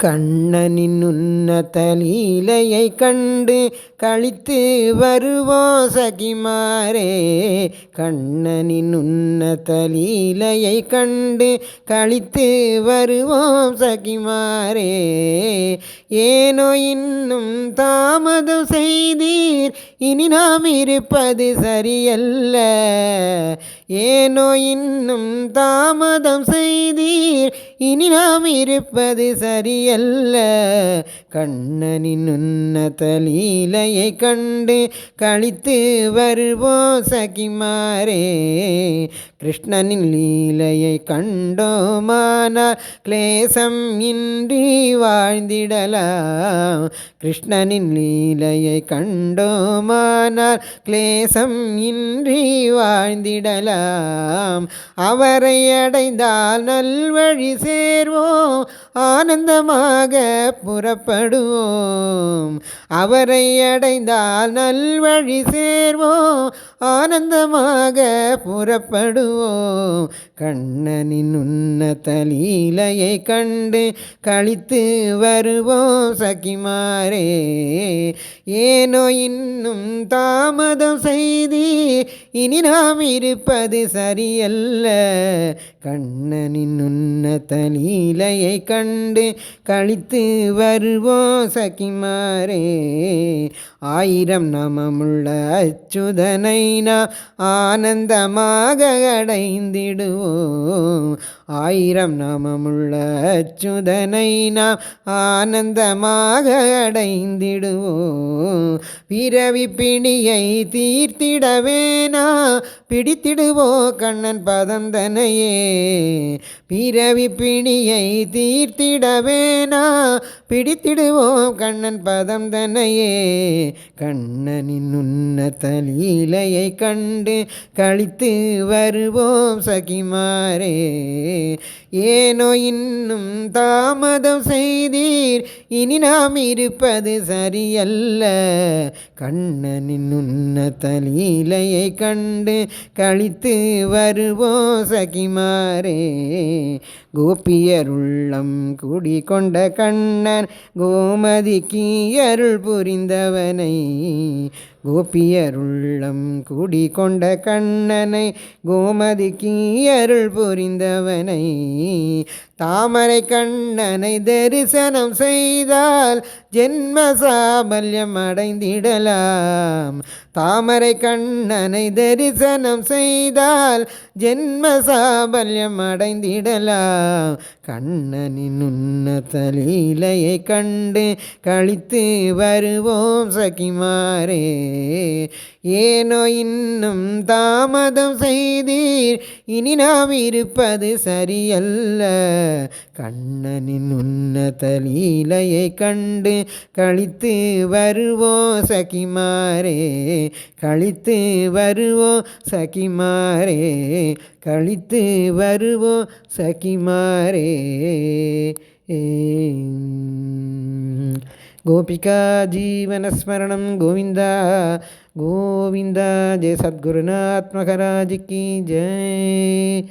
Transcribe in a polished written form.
கண்ணனின் உன்னத லீலையை கண்டு களித்து வருவோம் சகிமாரே. கண்ணனின் உன்னத லீலையை கண்டு களித்து வருவோம் சகிமாரே. ஏனோ இன்னும் தாமதம் செய்தீர், இனி நாம் இருப்பது சரியல்ல. ஏனோ இன்னும் தாமதம் செய்தீர், இனி நாம் இருப்பது சரியல்ல. கண்ணனின் உன்னத லீலையை கண்டு களித்து வருவோம் சகிமாரே. கிருஷ்ணனின் லீலையை கண்டோமானால் கிளேசம் இன்றி வாழ்ந்திடலாம். கிருஷ்ணனின் லீலையை கண்டோமானால் கிளேசம் இன்றி வாழ்ந்திடலாம். அவரை அடைந்தால் நல்வழி சேர்வோம், ஆனந்தமாக புறப்படுவோம். அவரை அடைந்தால் நல்வழி சேர்வோம், ஆனந்தமாக புறப்படுவோம். கண்ணனின் உன்னத லீலையை கண்டு களித்து வருவோம் சகிமாரே. ஏனோ இன்னும் தாமதம் செய்தி, இனி நாம் இருப்பது சரியல்ல. கண்ணனின் உன்னத லீலையை கண்டு களித்து வருவோம் சகிமாரே. ஆயிரம் நாமமுள்ள அச்சுதனை நாம் ஆனந்தமாக அடைந்திடுவோம். ஆயிரம் நாமமுள்ள அச்சுதனை நாம் ஆனந்தமாக அடைந்திடுவோம். பிறவி பிணியை தீர்த்திடவேனா பிடித்திடுவோ கண்ணன் பதந்தனையே. பிறவி பிணியை தீர்த்திடவேனா பிடித்திடுவோம் கண்ணன் பதந்தனையே. கண்ணனின் உன்னத லீலையை கண்டு களித்து வருவோம் சகிமாரே. ஏனோ இன்னும் தாமதம் செய்தீர், இனி நாம் இருப்பது சரியல்ல. கண்ணனின் உன்னத லீலையை கண்டு களித்து வருவோம் சகிமாரே. கோபியர் உள்ளம் குடிகொண்ட கண்ணன் கோமதிக்கு அருள் புரிந்தவனை. கோபியர் உள்ளம் குடிகொண்ட கண்ணனை கோமதிக்கு அருள் புரிந்தவனை. தாமரை கண்ணனை தரிசனம் செய்தால் ஜென்ம சாபல்யம் அடைந்திடலாம். தாமரை கண்ணனை தரிசனம் செய்தால் ஜென்ம சாபல்யம் அடைந்திடலாம். கண்ணனின் உன்னத லீலையை கண்டு களித்து வருவோம் சகிமாரே. ஏனோ இன்னும் தாமதம் செய்தீர், இனி நாம் இருப்பது சரியல்ல. கண்ணனின் உன்னத லீலையை கண்டு களித்து வருவோம் சகிமாரே. களித்து வருவோம் சகிமாரே. களித்து வருவோம் சகிமாரே. गोपिका जीवनस्मरणं गोविंदा गोविंदा। जय सद्गुरुनाथ महाराज की जय।